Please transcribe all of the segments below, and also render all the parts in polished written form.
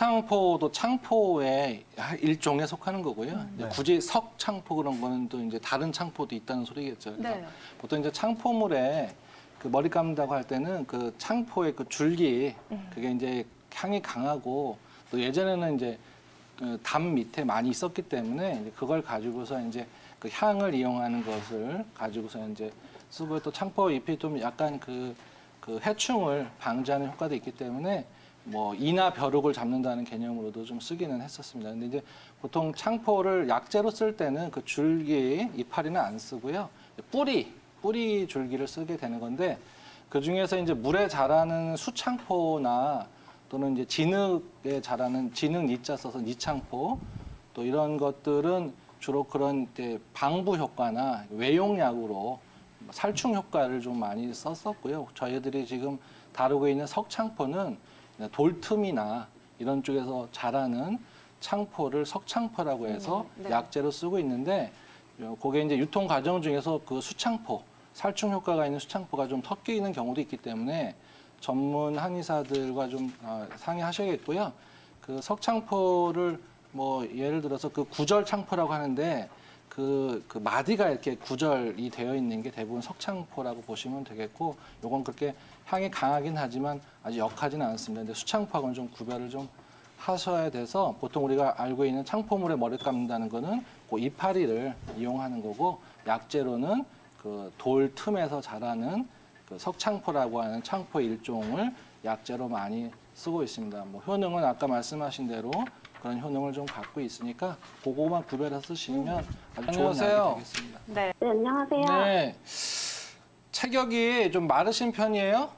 석창포도 창포의 일종에 속하는 거고요. 네. 굳이 석창포 그런 거는 또 이제 다른 창포도 있다는 소리겠죠. 그래서 네. 보통 이제 창포물에 그 머리 감는다고 할 때는 그 창포의 그 줄기 그게 이제 향이 강하고 또 예전에는 이제 그 담 밑에 많이 있었기 때문에 이제 그걸 가지고서 이제 그 향을 이용하는 것을 가지고서 이제 쓰고 또 창포 잎이 좀 약간 그 해충을 방지하는 효과도 있기 때문에 뭐 이나 벼룩을 잡는다는 개념으로도 좀 쓰기는 했었습니다. 근데 이제 보통 창포를 약재로 쓸 때는 그 줄기, 이파리는 안 쓰고요. 뿌리 줄기를 쓰게 되는 건데 그 중에서 이제 물에 자라는 수창포나 또는 이제 진흙에 자라는 진흙 니자 써서 니창포 또 이런 것들은 주로 그런 이제 방부 효과나 외용약으로 살충 효과를 좀 많이 썼었고요. 저희들이 지금 다루고 있는 석창포는 돌틈이나 이런 쪽에서 자라는 창포를 석창포라고 해서 네. 약재로 쓰고 있는데 그게 이제 유통 과정 중에서 그 수창포, 살충 효과가 있는 수창포가 좀 섞이는 경우도 있기 때문에 전문 한의사들과 좀 상의하셔야겠고요. 그 석창포를 뭐 예를 들어서 그 구절 창포라고 하는데 그 마디가 이렇게 구절이 되어 있는 게 대부분 석창포라고 보시면 되겠고, 요건 그렇게 향이 강하긴 하지만 아주 역하지는 않습니다. 근데 수창포하고는 좀 구별을 좀 하셔야 돼서 보통 우리가 알고 있는 창포물에 머리 감는다는 거는 그 이파리를 이용하는 거고, 약재로는 그 돌 틈에서 자라는 그 석창포라고 하는 창포 일종을 약재로 많이 쓰고 있습니다. 뭐 효능은 아까 말씀하신 대로 그런 효능을 좀 갖고 있으니까 그거만 구별해서 쓰시면 아주 좋은 약이 되겠습니다. 네. 네, 안녕하세요. 네. 체격이 좀 마르신 편이에요?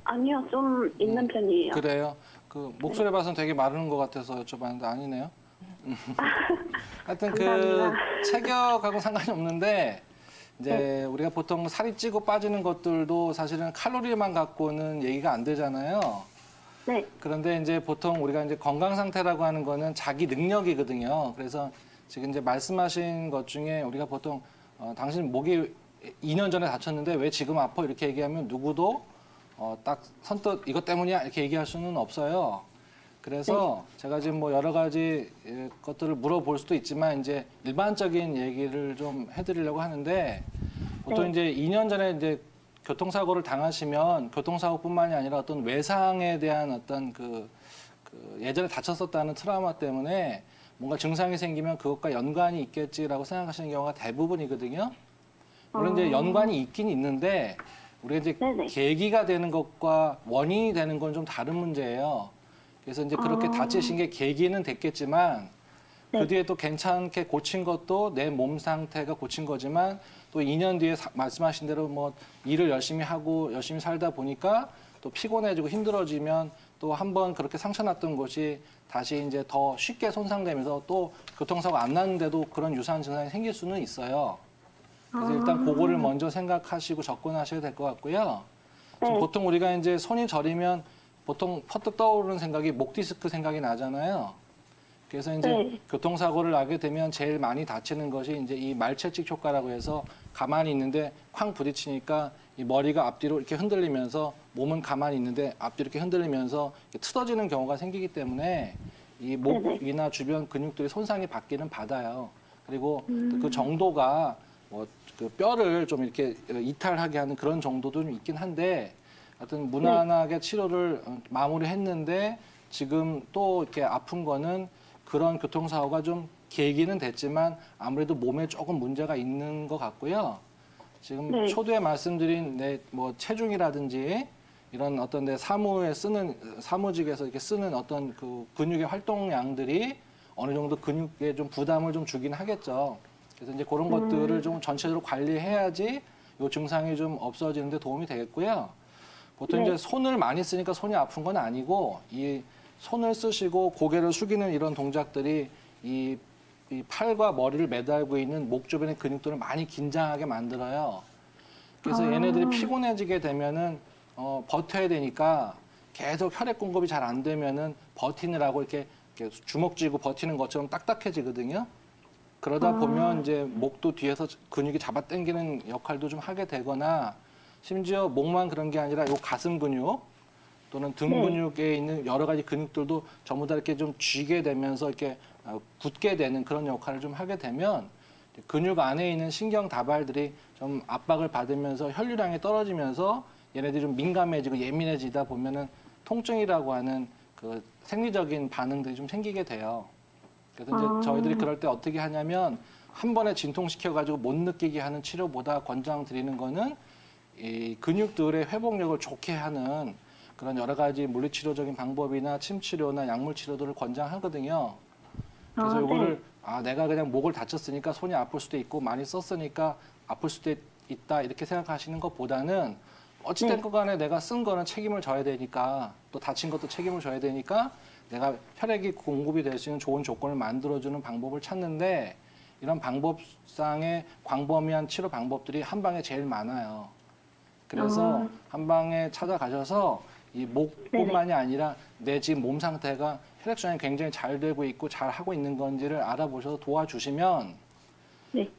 아니요, 좀 있는 편이에요. 그래요? 그 목소리 봐서는 되게 마르는 것 같아서 여쭤봤는데 아니네요. 하여튼 그 감사합니다. 체격하고 상관이 없는데 이제 우리가 보통 살이 찌고 빠지는 것들도 사실은 칼로리만 갖고는 얘기가 안 되잖아요. 네, 그런데 이제 보통 우리가 이제 건강 상태라고 하는 거는 자기 능력이거든요. 그래서 지금 이제 말씀하신 것 중에 우리가 보통 당신 목이 2년 전에 다쳤는데 왜 지금 아파? 이렇게 얘기하면 누구도 딱 선뜻 이것 때문이야 이렇게 얘기할 수는 없어요. 그래서 제가 지금 뭐 여러 가지 것들을 물어볼 수도 있지만 이제 일반적인 얘기를 좀 해드리려고 하는데 보통 이제 2년 전에 이제 교통사고를 당하시면 교통사고뿐만이 아니라 어떤 외상에 대한 어떤 그 예전에 다쳤었다는 트라우마 때문에 뭔가 증상이 생기면 그것과 연관이 있겠지라고 생각하시는 경우가 대부분이거든요. 물론 이제 연관이 있긴 있는데 우리가 이제 네네. 계기가 되는 것과 원인이 되는 건 좀 다른 문제예요. 그래서 이제 그렇게 다치신 게 계기는 됐겠지만 그 뒤에 또 괜찮게 고친 것도 내 몸 상태가 고친 거지만 또 2년 뒤에 말씀하신 대로 뭐 일을 열심히 하고 열심히 살다 보니까 또 피곤해지고 힘들어지면 또 한번 그렇게 상처 났던 곳이 다시 이제 더 쉽게 손상되면서 또 교통사고 안 났는데도 그런 유사한 증상이 생길 수는 있어요. 그래서 일단 그거를 먼저 생각하시고 접근하셔야 될 것 같고요. 지금 보통 우리가 이제 손이 저리면 보통 퍼뜩 떠오르는 생각이 목 디스크 생각이 나잖아요. 그래서 이제 교통사고를 나게 되면 제일 많이 다치는 것이 이제 이 말채찍 효과라고 해서 가만히 있는데 쾅 부딪히니까 이 머리가 앞뒤로 이렇게 흔들리면서 몸은 가만히 있는데 앞뒤로 이렇게 흔들리면서 이렇게 틀어지는 경우가 생기기 때문에 이 목이나 주변 근육들이 손상이 받기는 받아요. 그리고 그 정도가 뭐 그 뼈를 좀 이렇게 이탈하게 하는 그런 정도도 좀 있긴 한데 하여튼 무난하게 치료를 마무리했는데 지금 또 이렇게 아픈 거는 그런 교통사고가 좀 계기는 됐지만 아무래도 몸에 조금 문제가 있는 것 같고요. 지금 초두에 말씀드린 내 뭐 체중이라든지 이런 어떤 내 사무직에서 이렇게 쓰는 어떤 그 근육의 활동량들이 어느 정도 근육에 좀 부담을 좀 주긴 하겠죠. 그래서 이제 그런 것들을 좀 전체적으로 관리해야지 이 증상이 좀 없어지는데 도움이 되겠고요. 보통 이제 손을 많이 쓰니까 손이 아픈 건 아니고 이 손을 쓰시고 고개를 숙이는 이런 동작들이 이 팔과 머리를 매달고 있는 목 주변의 근육들을 많이 긴장하게 만들어요. 그래서 얘네들이 피곤해지게 되면은 버텨야 되니까 계속 혈액 공급이 잘 안 되면은 버티느라고 이렇게 주먹 쥐고 버티는 것처럼 딱딱해지거든요. 그러다 보면 이제 목도 뒤에서 근육이 잡아당기는 역할도 좀 하게 되거나 심지어 목만 그런 게 아니라 요 가슴 근육 또는 등 네. 근육에 있는 여러 가지 근육들도 전부 다 이렇게 좀 쥐게 되면서 이렇게 굳게 되는 그런 역할을 좀 하게 되면 근육 안에 있는 신경 다발들이 좀 압박을 받으면서 혈류량이 떨어지면서 얘네들이 좀 민감해지고 예민해지다 보면은 통증이라고 하는 그 생리적인 반응들이 좀 생기게 돼요. 그래서 이제 저희들이 그럴 때 어떻게 하냐면 한 번에 진통시켜가지고 못 느끼게 하는 치료보다 권장드리는 거는 이 근육들의 회복력을 좋게 하는 그런 여러 가지 물리치료적인 방법이나 침치료나 약물치료들을 권장하거든요. 그래서 이거를 내가 그냥 목을 다쳤으니까 손이 아플 수도 있고 많이 썼으니까 아플 수도 있다 이렇게 생각하시는 것보다는 어찌됐건 간에 내가 쓴 거는 책임을 져야 되니까 또 다친 것도 책임을 져야 되니까 내가 혈액이 공급이 될 수 있는 좋은 조건을 만들어주는 방법을 찾는데 이런 방법상의 광범위한 치료 방법들이 한방에 제일 많아요. 그래서 한방에 찾아가셔서 이 목뿐만이 아니라 내 지금 몸 상태가 혈액순환이 굉장히 잘 되고 있고 잘 하고 있는 건지를 알아보셔서 도와주시면 네.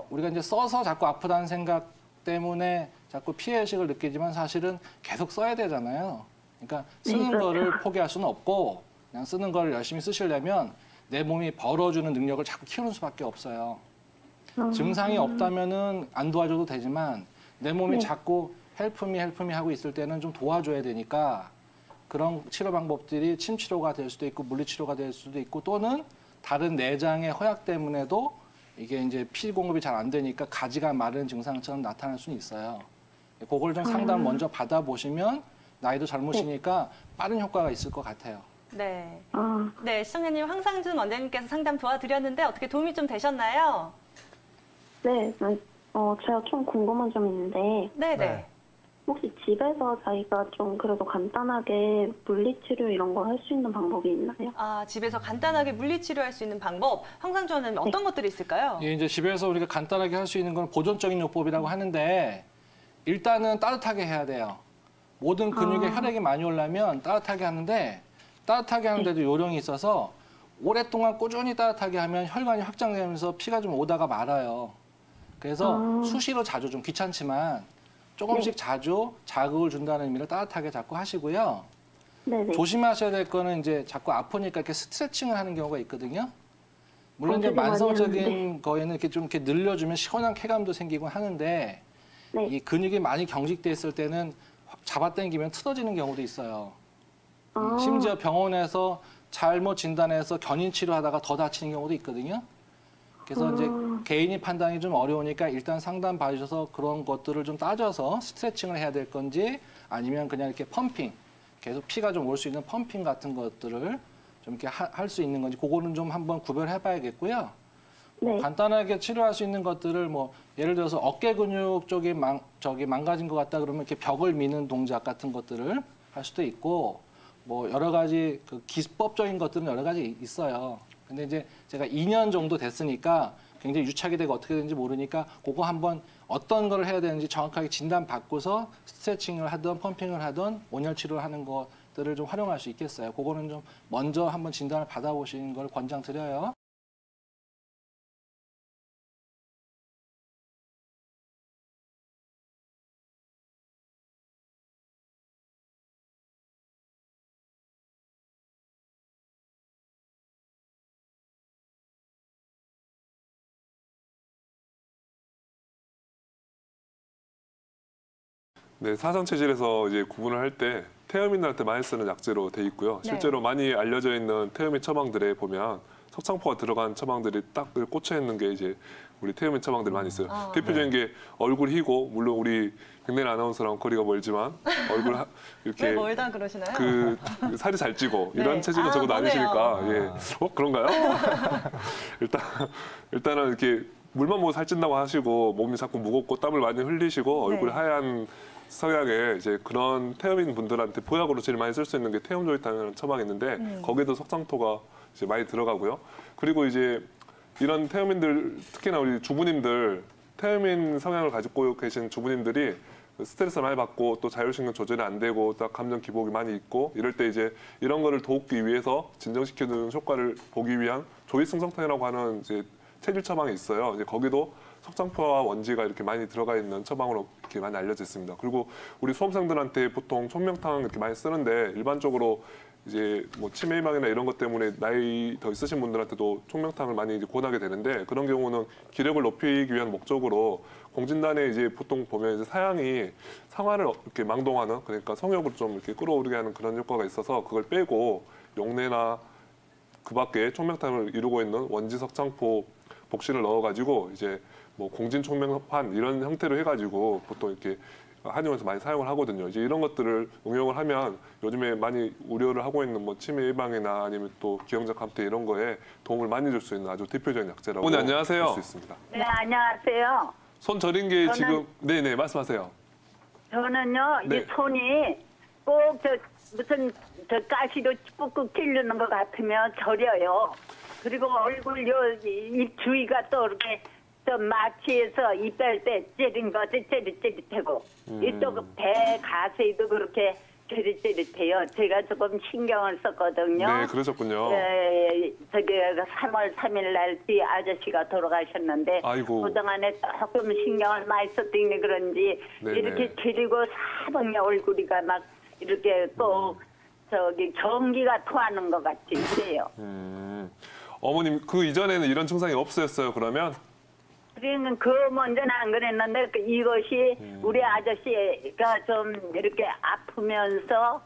우리가 이제 써서 자꾸 아프다는 생각 때문에 자꾸 피해의식을 느끼지만 사실은 계속 써야 되잖아요. 그러니까 쓰는 거를 포기할 수는 없고 그냥 쓰는 거를 열심히 쓰시려면 내 몸이 벌어주는 능력을 자꾸 키우는 수밖에 없어요. 증상이 없다면은 안 도와줘도 되지만 내 몸이 자꾸 헬프미 하고 있을 때는 좀 도와줘야 되니까 그런 치료 방법들이 침치료가 될 수도 있고 물리치료가 될 수도 있고 또는 다른 내장의 허약 때문에도 이게 이제 피 공급이 잘 안 되니까 가지가 마른 증상처럼 나타날 수는 있어요. 그걸 좀 상담 먼저 받아보시면 나이도 젊으시니까 빠른 효과가 있을 것 같아요. 네. 네, 시청자님 황상준 원장님께서 상담 도와드렸는데 어떻게 도움이 좀 되셨나요? 네. 제가 좀 궁금한 점이 있는데 네네. 혹시 집에서 자기가 좀 그래도 간단하게 물리치료 이런 거 할 수 있는 방법이 있나요? 집에서 간단하게 물리치료할 수 있는 방법, 황상준 원장님 어떤 것들이 있을까요? 예, 이제 집에서 우리가 간단하게 할 수 있는 건 보존적인 요법이라고 하는데 일단은 따뜻하게 해야 돼요. 모든 근육에 혈액이 많이 올라면 따뜻하게 하는데 따뜻하게 하는데도 요령이 있어서 오랫동안 꾸준히 따뜻하게 하면 혈관이 확장되면서 피가 좀 오다가 말아요. 그래서 수시로 자주 좀 귀찮지만 조금씩 자주 자극을 준다는 의미로 따뜻하게 자꾸 하시고요. 네네. 조심하셔야 될 거는 이제 자꾸 아프니까 이렇게 스트레칭을 하는 경우가 있거든요. 물론 이제 되게 많이 만성적인 하는데. 거에는 이렇게 좀 이렇게 늘려주면 시원한 쾌감도 생기곤 하는데 네. 이 근육이 많이 경직돼 있을 때는 잡아당기면 틀어지는 경우도 있어요. 심지어 병원에서 잘못 진단해서 견인 치료하다가 더 다치는 경우도 있거든요. 그래서 이제 개인이 판단이 좀 어려우니까 일단 상담 받으셔서 그런 것들을 좀 따져서 스트레칭을 해야 될 건지 아니면 그냥 이렇게 펌핑, 계속 피가 좀 올 수 있는 펌핑 같은 것들을 좀 이렇게 할 수 있는 건지 그거는 좀 한번 구별해 봐야겠고요. 네. 간단하게 치료할 수 있는 것들을 뭐 예를 들어서 어깨 근육 쪽이 망가진 것 같다 그러면 이렇게 벽을 미는 동작 같은 것들을 할 수도 있고 뭐 여러 가지 그 기법적인 것들은 여러 가지 있어요. 근데 이제 제가 2년 정도 됐으니까 굉장히 유착이 되고 어떻게 되는지 모르니까 그거 한번 어떤 걸 해야 되는지 정확하게 진단 받고서 스트레칭을 하든 펌핑을 하든 온열 치료를 하는 것들을 좀 활용할 수 있겠어요. 그거는 좀 먼저 한번 진단을 받아보시는 걸 권장드려요. 네, 사상 체질에서 이제 구분을 할 때 태음인들한테 많이 쓰는 약재로 돼 있고요. 실제로 많이 알려져 있는 태음인 처방들에 보면 석창포가 들어간 처방들이 딱 꽂혀 있는 게 이제 우리 태음인 처방들이 많이 있어요. 대표적인 게 얼굴 희고, 물론 우리 백내나 아나운서랑 거리가 멀지만 얼굴 이렇게 왜 멀다 그러시나요? 그 살이 잘 찌고 이런 체질은 적어도 뭐네요. 아니시니까 그런가요? 일단은 이렇게 물만 보고 살찐다고 하시고 몸이 자꾸 무겁고 땀을 많이 흘리시고 얼굴이 하얀 성향의 이제 그런 태음인 분들한테 보약으로 제일 많이 쓸 수 있는 게 태음조이탄이라는 처방이 있는데 거기에도 석상토가 이제 많이 들어가고요. 그리고 이제 이런 태음인들 특히나 우리 주부님들 태음인 성향을 가지고 계신 주부님들이 스트레스를 많이 받고 또 자율신경 조절이 안 되고 또 감정 기복이 많이 있고 이럴 때 이제 이런 거를 돕기 위해서 진정시켜주는 효과를 보기 위한 조이승성탄이라고 하는 이제 체질 처방이 있어요. 이제 거기도 석장포와 원지가 이렇게 많이 들어가 있는 처방으로 이렇게 많이 알려져 있습니다. 그리고 우리 수험생들한테 보통 총명탕 이렇게 많이 쓰는데 일반적으로 이제 뭐 치매 예방이나 이런 것 때문에 나이 더 있으신 분들한테도 총명탕을 많이 이제 권하게 되는데 그런 경우는 기력을 높이기 위한 목적으로 공진단에 이제 보통 보면 이제 사양이 상아를 이렇게 망동하는 그러니까 성욕을 좀 이렇게 끌어오르게 하는 그런 효과가 있어서 그걸 빼고 용내나 그 밖에 총명탕을 이루고 있는 원지 석장포 복신을 넣어가지고 이제 뭐 공진 총명판 이런 형태로 해가지고 보통 이렇게 한의원에서 많이 사용을 하거든요. 이제 이런 것들을 응용을 하면 요즘에 많이 우려를 하고 있는 뭐 치매 예방이나 아니면 또 기형적 감퇴 이런 거에 도움을 많이 줄 수 있는 아주 대표적인 약재라고 어머니 안녕하세요. 네, 수 있습니다. 네, 안녕하세요. 손 저린 게 지금 네네 말씀하세요. 저는요, 네. 이 손이 꼭 무슨 가시로 꾹꾹 찔르는 것 같으면 저려요. 그리고 얼굴 입 주위가 또 이렇게 좀 마취해서 입 뺄 때 찌른 것이 찌릿찌릿하고 이쪽 배 가세도 그렇게 찌릿찌릿해요. 제가 조금 신경을 썼거든요. 네, 그러셨군요. 네, 저기 3월 3일 날 뒤 아저씨가 돌아가셨는데 아이고. 그동안에 조금 신경을 많이 썼더니 그런지 네네. 이렇게 지리고 사방에 얼굴이가 막 이렇게 꼭 저기 전기가 토하는 것 같이 그래요. 어머님 그 이전에는 이런 증상이 없으셨어요 그러면? 그러니까 그 먼저는 안 그랬는데 이것이 우리 아저씨가 좀 이렇게 아프면서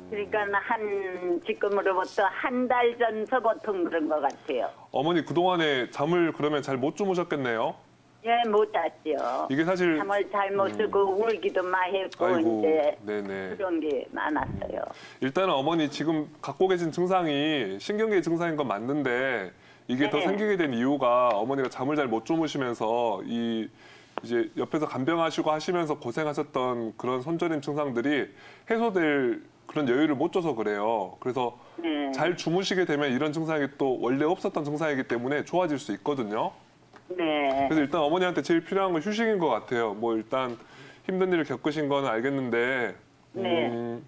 그러니까 한 지금으로부터 한 달 전서 보통 그런 것 같아요. 어머니 그동안에 잠을 그러면 잘 못 주무셨겠네요? 예, 못 잤죠. 이게 사실 잠을 잘 못 쓰고 울기도 많이 했고 아이고, 이제 네네. 그런 게 많았어요. 일단은 어머니 지금 갖고 계신 증상이 신경계 증상인 건 맞는데 이게 더 네. 생기게 된 이유가 어머니가 잠을 잘 못 주무시면서 이제 옆에서 간병하시고 하시면서 고생하셨던 그런 손저림 증상들이 해소될 그런 여유를 못 줘서 그래요. 그래서 네. 잘 주무시게 되면 이런 증상이 또 원래 없었던 증상이기 때문에 좋아질 수 있거든요. 네. 그래서 일단 어머니한테 제일 필요한 건 휴식인 것 같아요. 뭐 일단 힘든 일을 겪으신 건 알겠는데 네.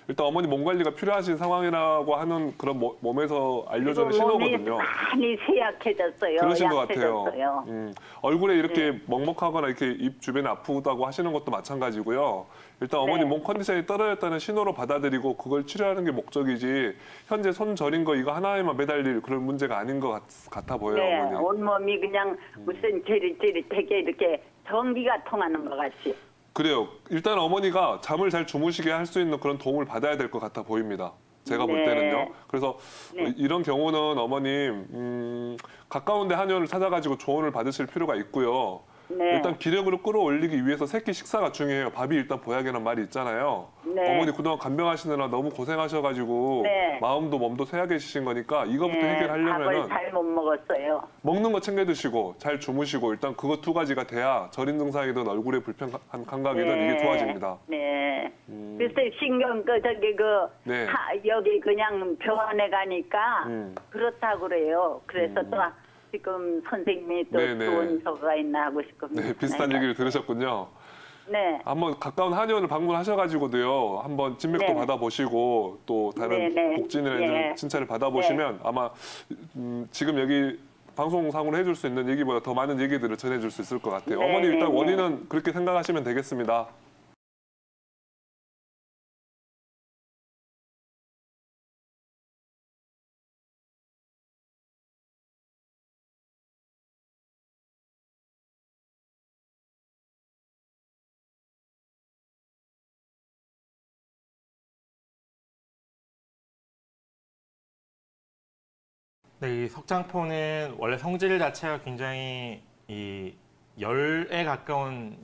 일단 어머니 몸 관리가 필요하신 상황이라고 하는 그런 몸에서 알려주는 그리고 몸이 신호거든요. 많이 쇠약해졌어요. 그러신 것 같아요. 약해졌어요. 얼굴에 이렇게 먹먹하거나 이렇게 입 주변에 아프다고 하시는 것도 마찬가지고요. 일단 어머니 네. 몸 컨디션이 떨어졌다는 신호로 받아들이고 그걸 치료하는 게 목적이지 현재 손 저린 거 이거 하나에만 매달릴 그런 문제가 아닌 것 같아 보여요. 네, 어머니. 온몸이 그냥 무슨 찌릿찌릿하게 이렇게 전기가 통하는 것 같이. 그래요. 일단 어머니가 잠을 잘 주무시게 할 수 있는 그런 도움을 받아야 될 것 같아 보입니다. 제가 볼 네. 때는요. 그래서 네. 이런 경우는 어머님 가까운 데 한의원을 찾아가지고 조언을 받으실 필요가 있고요. 네. 일단 기력으로 끌어올리기 위해서 새끼 식사가 중요해요. 밥이 일단 보약이라는 말이 있잖아요. 네. 어머니 그동안 간병하시느라 너무 고생하셔가지고 네. 마음도 몸도 쇠약해지신 거니까 이거부터 네, 해결하려면은 밥을 잘 못 먹었어요. 먹는 거 챙겨 드시고 잘 주무시고 일단 그거 두 가지가 돼야 저린 증상이든 얼굴에 불편한 감각이든 이게 좋아집니다. 네. 그래서 신경 네. 여기 그냥 병원에 가니까 그렇다고 그래요. 그래서 또 지금 선생님이 또 네네. 좋은 소가 있나 하고 싶습니다. 네, 비슷한 얘기를 들으셨군요. 네. 한번 가까운 한의원을 방문하셔가지고도요. 한번 진맥도 네. 받아보시고 또 다른 네네. 복진이나 예. 진찰을 받아보시면 아마 지금 여기 방송상으로 해줄 수 있는 얘기보다 더 많은 얘기들을 전해줄 수 있을 것 같아요. 네네네. 어머니 일단 원인은 그렇게 생각하시면 되겠습니다. 네, 이 석장포는 원래 성질 자체가 굉장히 이 열에 가까운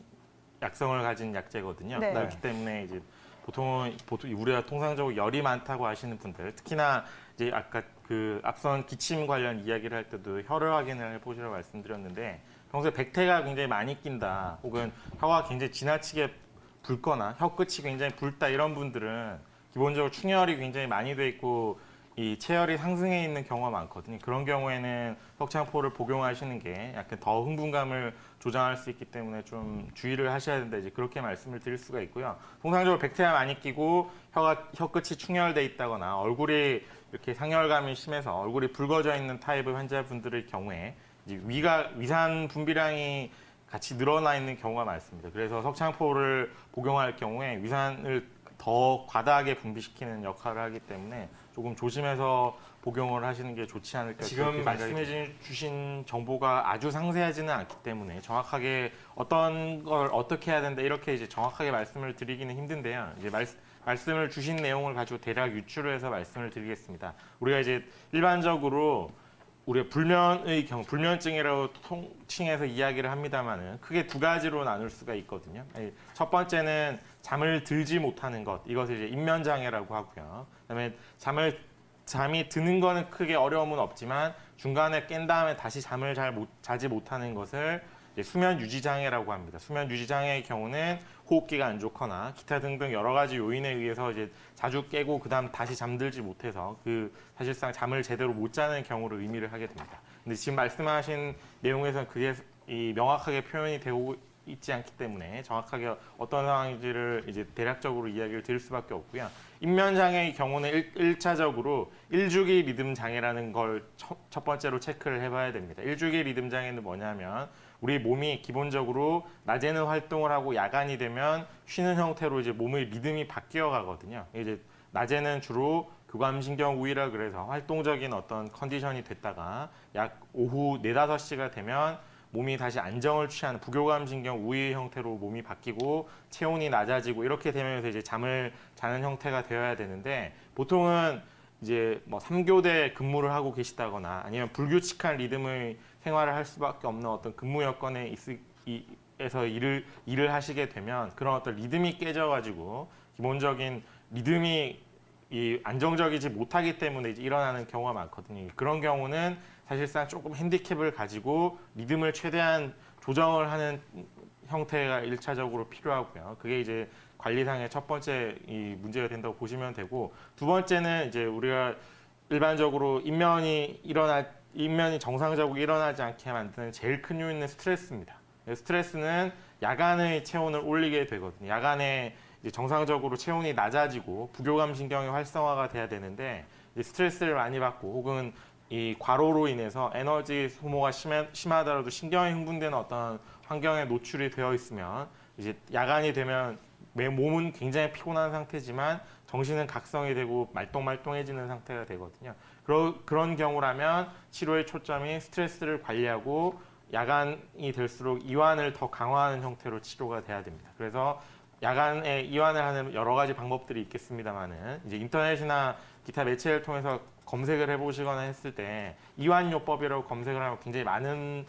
약성을 가진 약재거든요. 네. 그렇기 때문에 이제 보통 우리가 통상적으로 열이 많다고 하시는 분들, 특히나 이제 아까 그 앞선 기침 관련 이야기를 할 때도 혀를 확인을 해보시라고 말씀드렸는데 평소에 백태가 굉장히 많이 낀다, 혹은 혀가 굉장히 지나치게 붉거나 혀 끝이 굉장히 붉다 이런 분들은 기본적으로 충혈이 굉장히 많이 돼 있고 이 체열이 상승해 있는 경우가 많거든요. 그런 경우에는 석장포를 복용하시는 게 약간 더 흥분감을 조장할 수 있기 때문에 좀 주의를 하셔야 된다, 이제 그렇게 말씀을 드릴 수가 있고요. 통상적으로 백태가 많이 끼고 혀 끝이 충혈돼 있다거나 얼굴이 이렇게 상열감이 심해서 얼굴이 붉어져 있는 타입의 환자분들의 경우에 이제 위산 분비량이 같이 늘어나 있는 경우가 많습니다. 그래서 석창포를 복용할 경우에 위산을 더 과다하게 분비시키는 역할을 하기 때문에 조금 조심해서 복용을 하시는 게 좋지 않을까. 지금 말씀해 주신 정보가 아주 상세하지는 않기 때문에 정확하게 어떤 걸 어떻게 해야 된다 이렇게 이제 정확하게 말씀을 드리기는 힘든데요. 이제 말씀을 주신 내용을 가지고 대략 유추를 해서 말씀을 드리겠습니다. 우리가 이제 일반적으로 우리가 불면의 경우, 불면증이라고 통칭해서 이야기를 합니다만은 크게 두 가지로 나눌 수가 있거든요. 첫 번째는 잠을 들지 못하는 것, 이것을 이제 입면장애라고 하고요. 그다음에 잠이 드는 거는 크게 어려움은 없지만 중간에 깬 다음에 다시 잠을 자지 못하는 것을 이제 수면 유지 장애라고 합니다. 수면 유지 장애의 경우는 호흡기가 안 좋거나 기타 등등 여러 가지 요인에 의해서 이제 자주 깨고 그다음 다시 잠들지 못해서 사실상 잠을 제대로 못 자는 경우를 의미를 하게 됩니다. 근데 지금 말씀하신 내용에서는 그게 명확하게 표현이 되고 있지 않기 때문에 정확하게 어떤 상황인지를 이제 대략적으로 이야기를 드릴 수밖에 없고요. 입면장애의 경우는 1차적으로 일주기 리듬 장애라는 걸 첫 번째로 체크를 해봐야 됩니다. 일주기 리듬 장애는 뭐냐면 우리 몸이 기본적으로 낮에는 활동을 하고 야간이 되면 쉬는 형태로 이제 몸의 리듬이 바뀌어 가거든요. 이제 낮에는 주로 교감신경 우위라 그래서 활동적인 어떤 컨디션이 됐다가 약 오후 4, 5시가 되면 몸이 다시 안정을 취하는 부교감신경 우위 형태로 몸이 바뀌고 체온이 낮아지고 이렇게 되면서 이제 잠을 자는 형태가 되어야 되는데 보통은 이제 뭐 3교대 근무를 하고 계시다거나 아니면 불규칙한 리듬의 생활을 할 수밖에 없는 어떤 근무 여건에 에서 일을 하시게 되면 그런 어떤 리듬이 깨져가지고 기본적인 리듬이 안정적이지 못하기 때문에 이제 일어나는 경우가 많거든요. 그런 경우는 사실상 조금 핸디캡을 가지고 리듬을 최대한 조정을 하는 형태가 1차적으로 필요하고요. 그게 이제 관리상의 첫 번째 문제가 된다고 보시면 되고 두 번째는 이제 우리가 일반적으로 인면이 정상적으로 일어나지 않게 만드는 제일 큰 요인은 스트레스입니다. 스트레스는 야간의 체온을 올리게 되거든요. 야간에 이제 정상적으로 체온이 낮아지고 부교감 신경이 활성화가 돼야 되는데 이제 스트레스를 많이 받고 혹은 이 과로로 인해서 에너지 소모가 심하더라도 신경이 흥분되는 어떤 환경에 노출이 되어 있으면 이제 야간이 되면 몸은 굉장히 피곤한 상태지만 정신은 각성이 되고 말똥말똥해지는 상태가 되거든요. 그런 경우라면 치료의 초점이 스트레스를 관리하고 야간이 될수록 이완을 더 강화하는 형태로 치료가 돼야 됩니다. 그래서 야간에 이완을 하는 여러 가지 방법들이 있겠습니다만은 이제 인터넷이나 기타 매체를 통해서 검색을 해보시거나 했을 때 이완요법이라고 검색을 하면 굉장히 많은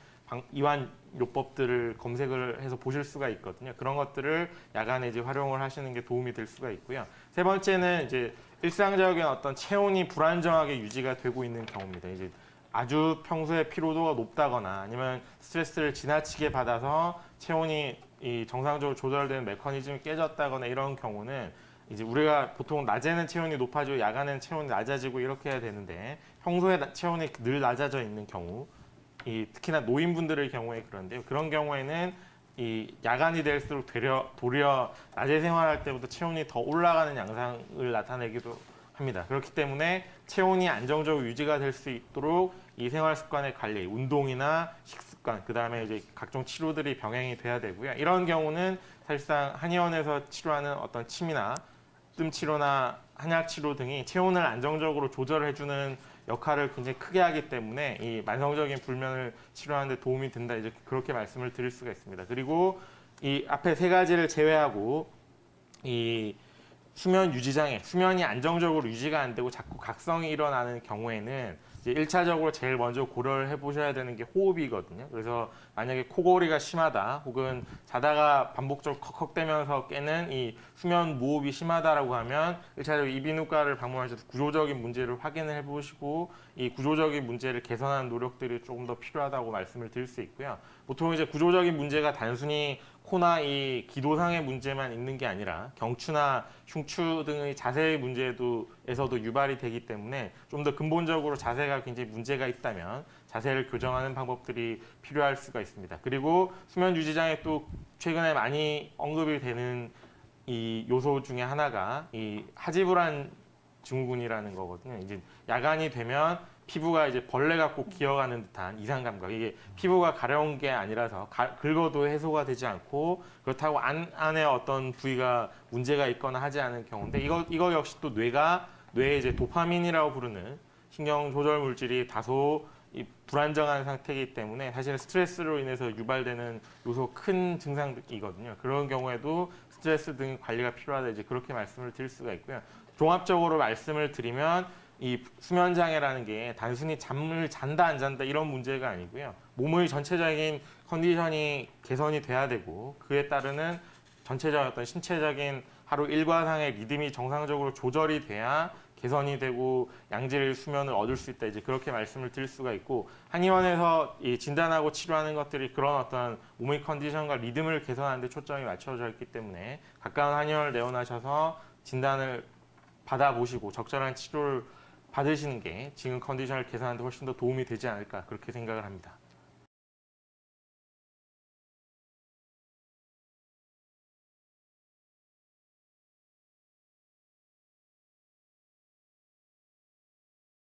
이완요법들을 검색을 해서 보실 수가 있거든요. 그런 것들을 야간에 이제 활용을 하시는 게 도움이 될 수가 있고요. 세 번째는 이제 일상적인 어떤 체온이 불안정하게 유지가 되고 있는 경우입니다. 이제 아주 평소에 피로도가 높다거나 아니면 스트레스를 지나치게 받아서 체온이 정상적으로 조절되는 메커니즘이 깨졌다거나 이런 경우는 이제 우리가 보통 낮에는 체온이 높아지고 야간에는 체온이 낮아지고 이렇게 해야 되는데 평소에 체온이 늘 낮아져 있는 경우 특히나 노인분들의 경우에 그런데요. 그런 경우에는 야간이 될수록 도리어 낮에 생활할 때보다 체온이 더 올라가는 양상을 나타내기도 합니다. 그렇기 때문에 체온이 안정적으로 유지가 될 수 있도록 이 생활 습관의 관리, 운동이나 식습관, 그 다음에 이제 각종 치료들이 병행이 돼야 되고요. 이런 경우는 사실상 한의원에서 치료하는 어떤 침이나 뜸 치료나 한약 치료 등이 체온을 안정적으로 조절해주는 역할을 굉장히 크게 하기 때문에 이 만성적인 불면을 치료하는 데 도움이 된다. 이제 그렇게 말씀을 드릴 수가 있습니다. 그리고 이 앞에 세 가지를 제외하고 이 수면 유지 장애, 수면이 안정적으로 유지가 안 되고 자꾸 각성이 일어나는 경우에는 이제 1차적으로 제일 먼저 고려를 해보셔야 되는 게 호흡이거든요. 그래서 만약에 코골이가 심하다 혹은 자다가 반복적으로 컥컥대면서 깨는 이 수면 무호흡이 심하다라고 하면 1차적으로 이비인후과를 방문하셔서 구조적인 문제를 확인을 해보시고 이 구조적인 문제를 개선하는 노력들이 조금 더 필요하다고 말씀을 드릴 수 있고요. 보통 이제 구조적인 문제가 단순히 코나 이 기도상의 문제만 있는 게 아니라 경추나 흉추 등의 자세의 문제에서도 유발이 되기 때문에 좀 더 근본적으로 자세가 굉장히 문제가 있다면 자세를 교정하는 방법들이 필요할 수가 있습니다. 그리고 수면 유지장애 또 최근에 많이 언급이 되는 이 요소 중에 하나가 이 하지불안 증후군이라는 거거든요. 이제 야간이 되면 피부가 이제 벌레 갖고 기어가는 듯한 이상 감각. 이게 피부가 가려운 게 아니라서 긁어도 해소가 되지 않고 그렇다고 안에 어떤 부위가 문제가 있거나 하지 않은 경우인데 이거 역시 또 뇌에 이제 도파민이라고 부르는 신경 조절 물질이 다소 불안정한 상태이기 때문에 사실 스트레스로 인해서 유발되는 요소 큰 증상이거든요. 그런 경우에도 스트레스 등 관리가 필요하다 이제 그렇게 말씀을 드릴 수가 있고요. 종합적으로 말씀을 드리면 이 수면 장애라는 게 단순히 잠을 잔다 안 잔다 이런 문제가 아니고요. 몸의 전체적인 컨디션이 개선이 돼야 되고 그에 따르는 전체적인 어떤 신체적인 하루 일과상의 리듬이 정상적으로 조절이 돼야 개선이 되고 양질 수면을 얻을 수 있다 이제 그렇게 말씀을 드릴 수가 있고 한의원에서 이 진단하고 치료하는 것들이 그런 어떤 몸의 컨디션과 리듬을 개선하는 데 초점이 맞춰져 있기 때문에 가까운 한의원을 내원하셔서 진단을 받아보시고 적절한 치료를 받으시는 게 지금 컨디션을 개선하는 데 훨씬 더 도움이 되지 않을까 그렇게 생각을 합니다.